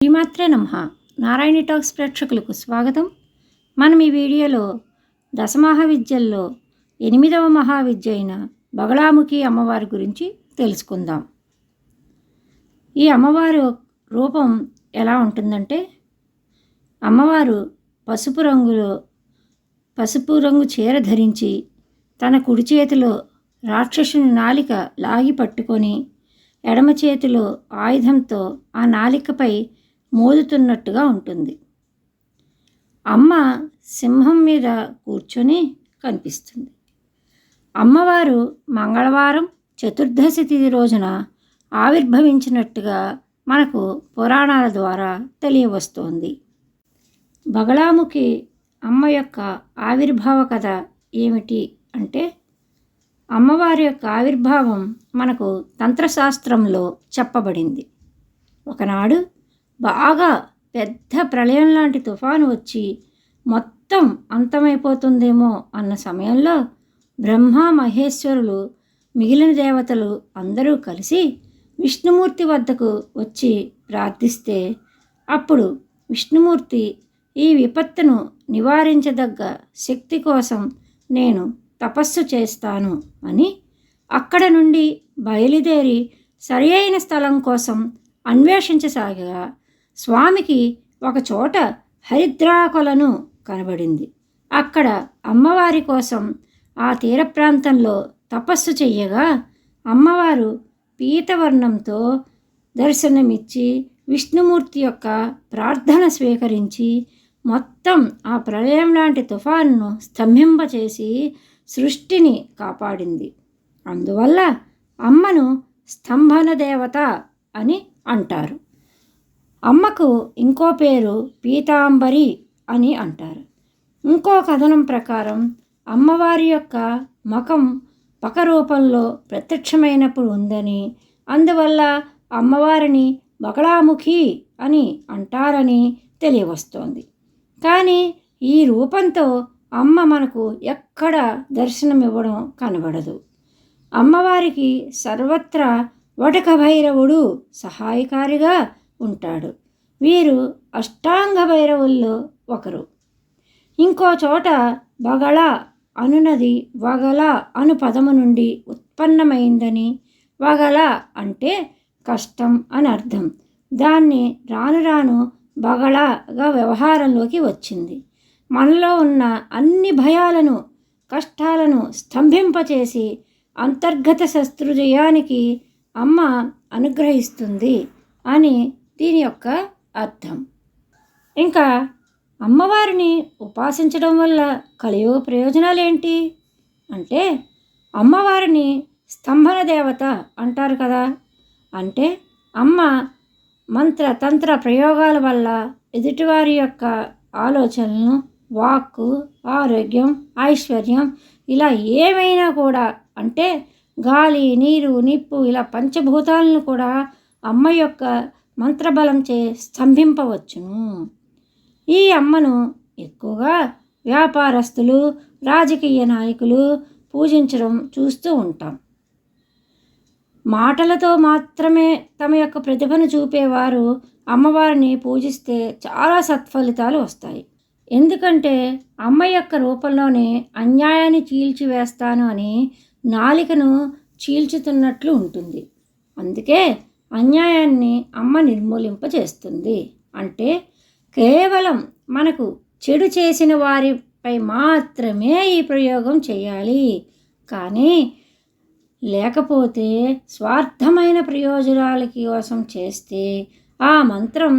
శ్రీమాత్రే నమః. నారాయణి టాక్స్ ప్రేక్షకులకు స్వాగతం. మనం ఈ వీడియోలో దశమహావిద్యల్లో 8వ మహావిద్య అయిన బగళాముఖి అమ్మవారి గురించి తెలుసుకుందాం. ఈ అమ్మవారి రూపం ఎలా ఉంటుందంటే, అమ్మవారు పసుపు రంగు చీర ధరించి తన కుడి చేతిలో రాక్షసుని నాలిక లాగి పట్టుకొని ఎడమ చేతిలో ఆయుధంతో ఆ నాలికపై మోదుతున్నట్టుగా ఉంటుంది. అమ్మ సింహం మీద కూర్చొని కనిపిస్తుంది. అమ్మవారు మంగళవారం చతుర్దశి తిథి రోజున ఆవిర్భవించినట్టుగా మనకు పురాణాల ద్వారా తెలియవస్తోంది. బగళాముఖి అమ్మ యొక్క ఆవిర్భావ కథ ఏమిటి అంటే, అమ్మవారి యొక్క ఆవిర్భావం మనకు తంత్రశాస్త్రంలో చెప్పబడింది. ఒకనాడు బాగా పెద్ద ప్రళయం లాంటి తుఫాను వచ్చి మొత్తం అంతమైపోతుందేమో అన్న సమయంలో బ్రహ్మ మహేశ్వరులు మిగిలిన దేవతలు అందరూ కలిసి విష్ణుమూర్తి వద్దకు వచ్చి ప్రార్థిస్తే, అప్పుడు విష్ణుమూర్తి ఈ విపత్తును నివారించదగ్గ శక్తి కోసం నేను తపస్సు చేస్తాను అని అక్కడ నుండి బయలుదేరి సరి అయిన స్థలం కోసం అన్వేషించసాగగా స్వామికి ఒక చోట హరిద్రాకొలను కనబడింది. అక్కడ అమ్మవారి కోసం ఆ తీర ప్రాంతంలో తపస్సు చెయ్యగా అమ్మవారు పీతవర్ణంతో దర్శనమిచ్చి విష్ణుమూర్తి యొక్క ప్రార్థన స్వీకరించి మొత్తం ఆ ప్రళయం లాంటి తుఫానును స్తంభింపచేసి సృష్టిని కాపాడింది. అందువల్ల అమ్మను స్తంభన దేవత అని అంటారు. అమ్మకు ఇంకో పేరు పీతాంబరి అని అంటారు. ఇంకో కథనం ప్రకారం అమ్మవారి యొక్క ముఖం పక రూపంలో ప్రత్యక్షమైనప్పుడు ఉందని, అందువల్ల అమ్మవారిని బగళాముఖి అని అంటారని తెలియవస్తోంది. కానీ ఈ రూపంతో అమ్మ మనకు ఎక్కడ దర్శనమివ్వడం కనబడదు. అమ్మవారికి సర్వత్రా వటక భైరవుడు సహాయకారిగా ఉంటాడు. వీరు అష్టాంగ భైరవుల్లో ఒకరు. ఇంకో చోట బగళ అనునది వగల అను పదము నుండి ఉత్పన్నమైందని, వగల అంటే కష్టం అని అర్థం. దాన్ని రాను రాను బగళగా వ్యవహారంలోకి వచ్చింది. మనలో ఉన్న అన్ని భయాలను కష్టాలను స్తంభింపచేసి అంతర్గత శత్రుజయానికి అమ్మ అనుగ్రహిస్తుంది అని దీని యొక్క అర్థం. ఇంకా అమ్మవారిని ఉపాసించడం వల్ల కలిగే ప్రయోజనాలు ఏంటి అంటే, అమ్మవారిని స్తంభన దేవత అంటారు కదా. అంటే అమ్మ మంత్ర తంత్ర ప్రయోగాల వల్ల ఎదుటివారి యొక్క ఆలోచనలను, వాక్కు, ఆరోగ్యం, ఐశ్వర్యం ఇలా ఏమైనా కూడా, అంటే గాలి, నీరు, నిప్పు ఇలా పంచభూతాలను కూడా అమ్మ యొక్క మంత్రబలంచే స్తంభింపవచ్చును. ఈ అమ్మను ఎక్కువగా వ్యాపారస్తులు, రాజకీయ నాయకులు పూజించడం చూస్తూ ఉంటాం. మాటలతో మాత్రమే తమ యొక్క ప్రతిభను చూపేవారు అమ్మవారిని పూజిస్తే చాలా సత్ఫలితాలు వస్తాయి. ఎందుకంటే అమ్మ యొక్క రూపంలోనే అన్యాయాన్ని చీల్చివేస్తాను అని నాలికను చీల్చుతున్నట్లు ఉంటుంది. అందుకే అన్యాయాన్ని అమ్మ నిర్మూలింపచేస్తుంది. అంటే కేవలం మనకు చెడు చేసిన వారిపై మాత్రమే ఈ ప్రయోగం చేయాలి. కానీ లేకపోతే స్వార్థమైన ప్రయోజనాల కోసం చేస్తే ఆ మంత్రం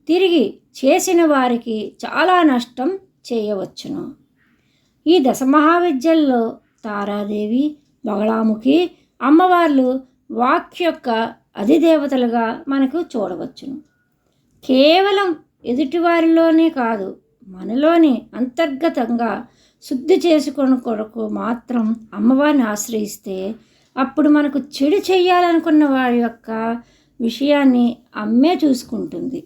తిరిగి చేసిన వారికి చాలా నష్టం చేయవచ్చును. ఈ దశమహావిద్యల్లో తారాదేవి, బగళాముఖి అమ్మవార్లు వాక్ యొక్క అధిదేవతలుగా మనకు చూడవచ్చును. కేవలం ఎదుటివారిలోనే కాదు, మనలోని అంతర్గతంగా శుద్ధి చేసుకున్న కొరకు మాత్రం అమ్మవారిని ఆశ్రయిస్తే అప్పుడు మనకు చెడు చేయాలనుకున్న వారి యొక్క విషయాన్ని అమ్మే చూసుకుంటుంది.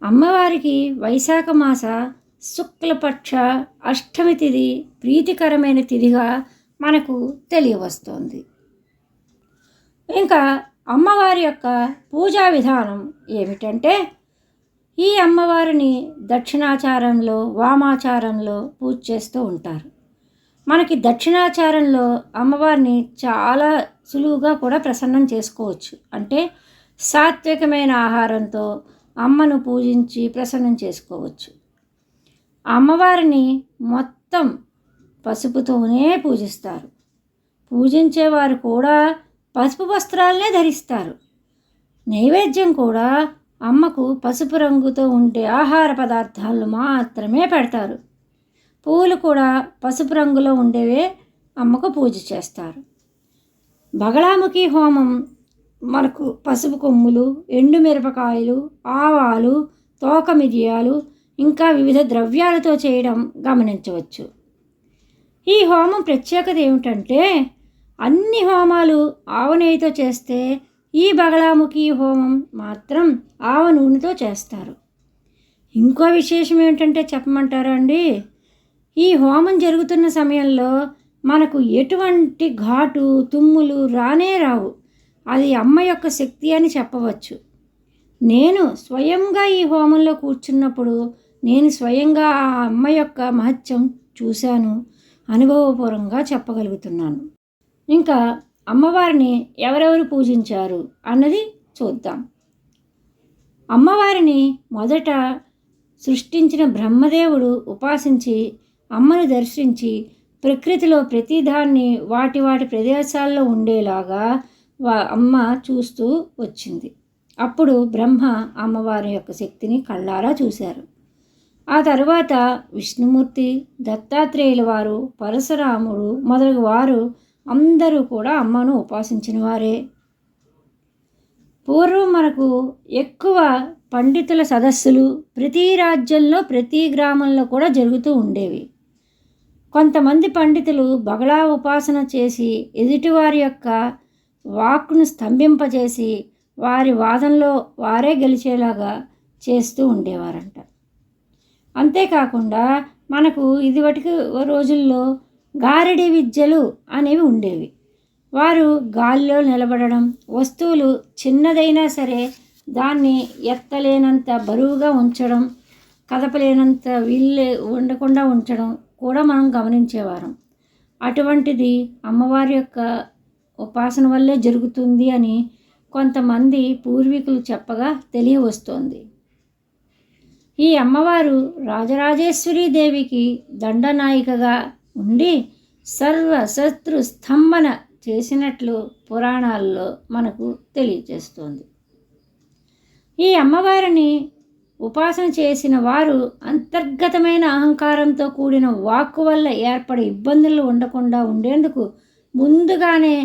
అమ్మవారికి వైశాఖ మాస శుక్లపక్ష అష్టమి తిథి ప్రీతికరమైన తిథిగా మనకు తెలియవస్తోంది. ఇంకా అమ్మవారి యొక్క పూజా విధానం ఏమిటంటే, ఈ అమ్మవారిని దక్షిణాచారంలో, వామాచారంలో పూజ చేస్తూ ఉంటారు. మనకి దక్షిణాచారంలో అమ్మవారిని చాలా సులువుగా కూడా ప్రసన్నం చేసుకోవచ్చు. అంటే సాత్వికమైన ఆహారంతో అమ్మను పూజించి ప్రసన్నం చేసుకోవచ్చు. అమ్మవారిని మొత్తం పసుపుతోనే పూజిస్తారు. పూజించేవారు కూడా పసుపు వస్త్రాలనే ధరిస్తారు. నైవేద్యం కూడా అమ్మకు పసుపు రంగుతో ఉండే ఆహార పదార్థాలు మాత్రమే పెడతారు. పువ్వులు కూడా పసుపు రంగులో ఉండేవే అమ్మకు పూజ చేస్తారు. బగళాముఖి హోమం మనకు పసుపు కొమ్ములు, ఎండుమిరపకాయలు, ఆవాలు, తోక మిరియాలు ఇంకా వివిధ ద్రవ్యాలతో చేయడం గమనించవచ్చు. ఈ హోమం ప్రత్యేకత ఏమిటంటే అన్ని హోమాలు ఆవ నెయ్యితో చేస్తే ఈ బగళాముఖి హోమం మాత్రం ఆవ నూనెతో చేస్తారు. ఇంకో విశేషం ఏమిటంటే చెప్పమంటారా అండి? ఈ హోమం జరుగుతున్న సమయంలో మనకు ఎటువంటి ఘాటు తుమ్ములు రానే రావు. అది అమ్మ యొక్క శక్తి అని చెప్పవచ్చు. నేను స్వయంగా ఈ హోమంలో కూర్చున్నప్పుడు నేను స్వయంగా ఆ అమ్మ యొక్క మహత్యం చూశాను, అనుభవపూర్వకంగా చెప్పగలుగుతున్నాను. ఇంకా అమ్మవారిని ఎవరెవరు పూజించారు అన్నది చూద్దాం. అమ్మవారిని మొదట సృష్టించిన బ్రహ్మదేవుడు ఉపాసించి అమ్మను దర్శించి ప్రకృతిలో ప్రతిదాన్ని వాటి వాటి ప్రదేశాల్లో ఉండేలాగా అమ్మ చూస్తూ వచ్చింది. అప్పుడు బ్రహ్మ అమ్మవారి యొక్క శక్తిని కళ్ళారా చూశారు. ఆ తరువాత విష్ణుమూర్తి, దత్తాత్రేయుల వారు, పరశురాముడు మొదలగు వారు అందరూ కూడా అమ్మను ఉపాసించిన వారే. పూర్వం మనకు ఎక్కువ పండితుల సదస్సులు ప్రతి రాజ్యంలో ప్రతి గ్రామంలో కూడా జరుగుతూ ఉండేవి. కొంతమంది పండితులు బగళా ఉపాసన చేసి ఎదుటివారి యొక్క వాక్కును స్తంభింపజేసి వారి వాదనలో వారే గెలిచేలాగా చేస్తూ ఉండేవారంట. అంతేకాకుండా మనకు ఇదివరకు రోజుల్లో గారడీ విద్యలు అనేవి ఉండేవి. వారు గాల్లో నిలబడడం, వస్తువులు చిన్నదైనా సరే దాన్ని ఎత్తలేనంత బరువుగా ఉంచడం, కదపలేనంత వీలు ఉండకుండా ఉంచడం కూడా మనం గమనించేవారం. అటువంటిది అమ్మవారి యొక్క ఉపాసన వల్లే జరుగుతుంది అని కొంతమంది పూర్వీకులు చెప్పగా తెలియవస్తోంది. ఈ అమ్మవారు రాజరాజేశ్వరీ దేవికి దండనాయికగా ఉండి సర్వశత్రు స్తంభన చేసినట్లు పురాణాల్లో మనకు తెలియజేస్తోంది. ఈ అమ్మవారిని ఉపాసన చేసిన వారు అంతర్గతమైన అహంకారంతో కూడిన వాక్కు వల్ల ఏర్పడే ఇబ్బందులు ఉండకుండా ఉండేందుకు ముందుగానే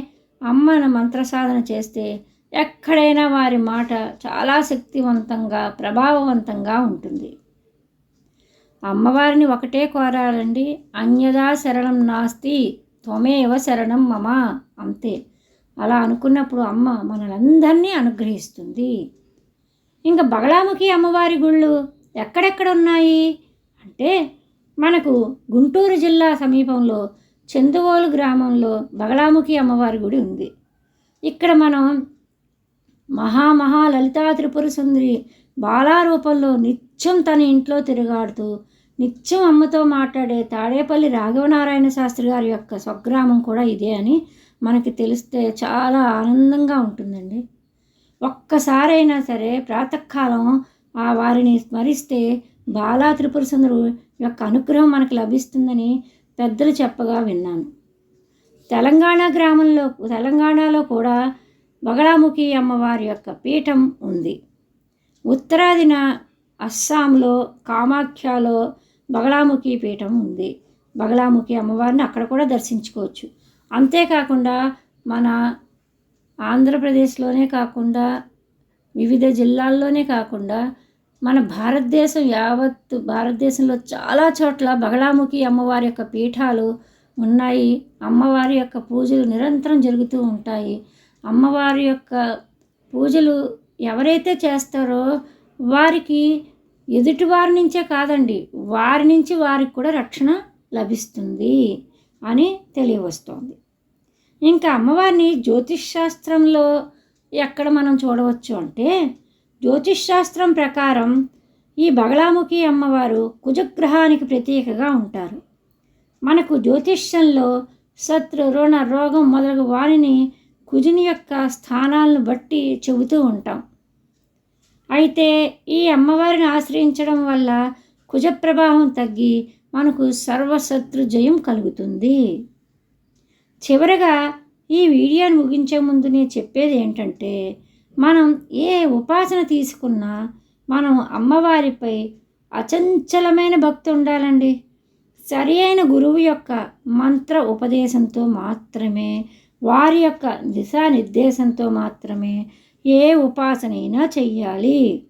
అమ్మను మంత్రసాధన చేస్తే ఎక్కడైనా వారి మాట చాలా శక్తివంతంగా ప్రభావవంతంగా ఉంటుంది. అమ్మవారిని ఒకటే కోరాలండి, అన్యదా శరణం నాస్తి త్వమేవ శరణం మమ, అంతే. అలా అనుకున్నప్పుడు అమ్మ మనలందరినీ అనుగ్రహిస్తుంది. ఇంకా బగళాముఖి అమ్మవారి గుళ్ళు ఎక్కడెక్కడ ఉన్నాయి అంటే మనకు గుంటూరు జిల్లా సమీపంలో చందువోలు గ్రామంలో బగళాముఖి అమ్మవారి గుడి ఉంది. ఇక్కడ మనం మహా లలితా త్రిపుర సుందరి బాలారూపంలో నిత్యం తన ఇంట్లో తిరుగాడుతూ నిత్యం అమ్మతో మాట్లాడే తాడేపల్లి రాఘవనారాయణ శాస్త్రి గారి యొక్క స్వగ్రామం కూడా ఇదే అని మనకి తెలిస్తే చాలా ఆనందంగా ఉంటుందండి. ఒక్కసారైనా సరే ప్రాతకాలం ఆ వారిని స్మరిస్తే బాలా త్రిపుర సుందరి యొక్క అనుగ్రహం మనకు లభిస్తుందని పెద్దలు చెప్పగా విన్నాను. తెలంగాణలో కూడా బగళాముఖి అమ్మవారి యొక్క పీఠం ఉంది. ఉత్తరాదిన అస్సాంలో కామాఖ్యలో బగళాముఖి పీఠం ఉంది. బగళాముఖి అమ్మవారిని అక్కడ కూడా దర్శించుకోవచ్చు. అంతేకాకుండా మన ఆంధ్రప్రదేశ్లోనే కాకుండా వివిధ జిల్లాల్లోనే కాకుండా మన భారతదేశంలో చాలా చోట్ల బగళాముఖి అమ్మవారి యొక్క పీఠాలు ఉన్నాయి. అమ్మవారి యొక్క పూజలు నిరంతరం జరుగుతూ ఉంటాయి. అమ్మవారి యొక్క పూజలు ఎవరైతే చేస్తారో వారికి ఎదుటివారి నుంచే కాదండి, వారి నుంచి వారికి కూడా రక్షణ లభిస్తుంది అని తెలియవస్తోంది. ఇంకా అమ్మవారిని జ్యోతిష్ శాస్త్రంలో ఎక్కడ మనం చూడవచ్చు అంటే జ్యోతిష్ శాస్త్రం ప్రకారం ఈ బగలాముఖి అమ్మవారు కుజగ్రహానికి ప్రతీకగా ఉంటారు. మనకు జ్యోతిష్యంలో శత్రు, రుణ, రోగం మొదలగు వారిని కుజుని యొక్క స్థానాలను బట్టి చెబుతూ ఉంటాం. అయితే ఈ అమ్మవారిని ఆశ్రయించడం వల్ల కుజ ప్రభావం తగ్గి మనకు సర్వశత్రు జయం కలుగుతుంది. చివరగా ఈ వీడియోని ముగించే ముందు నేను చెప్పేది ఏంటంటే, మనం ఏ ఉపాసన తీసుకున్నా మనం అమ్మవారిపై అచంచలమైన భక్తి ఉండాలండి. సరి అయిన గురువు యొక్క మంత్ర ఉపదేశంతో మాత్రమే, వారి యొక్క దిశానిర్దేశంతో మాత్రమే ఏ ఉపాసనైనా చెయ్యాలి.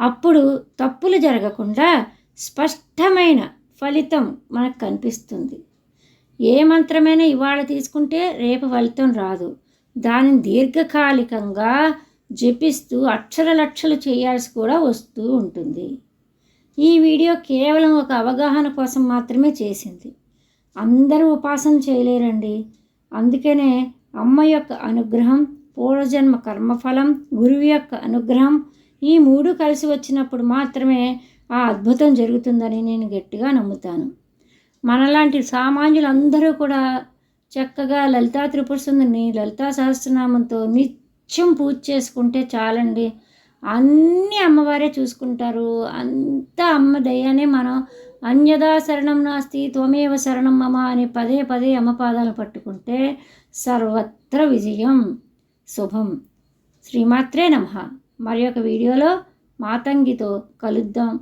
అప్పుడు తప్పులు జరగకుండా స్పష్టమైన ఫలితం మనకు కనిపిస్తుంది. ఏ మంత్రమైనా ఇవాళ తీసుకుంటే రేపు ఫలితం రాదు. దానిని దీర్ఘకాలికంగా జపిస్తూ అక్షర లక్షలు చేయాల్సి కూడా వస్తూ ఉంటుంది. ఈ వీడియో కేవలం ఒక అవగాహన కోసం మాత్రమే చేసింది. అందరూ ఉపాసన చేయలేరండి. అందుకనే అమ్మ యొక్క అనుగ్రహం, పూర్వజన్మ కర్మఫలం, గురువు యొక్క అనుగ్రహం, ఈ మూడు కలిసి వచ్చినప్పుడు మాత్రమే ఆ అద్భుతం జరుగుతుందని నేను గట్టిగా నమ్ముతాను. మనలాంటి సామాన్యులందరూ కూడా చక్కగా లలితా త్రిపుర సుందరిని లలితా సహస్రనామంతో నిత్యం పూజ చేసుకుంటే చాలండి. అన్నీ అమ్మవారే చూసుకుంటారు. అంతా అమ్మ దయనే. మనం అన్యదా శరణం నాస్తి త్వమేవ శరణం మమ అని పదే పదే అమ్మ పాదాలు పట్టుకుంటే సర్వత్ర విజయం, శుభం. శ్రీమాత్రే నమః. మరి ఒక వీడియోలో మాతంగితో కలుద్దాం.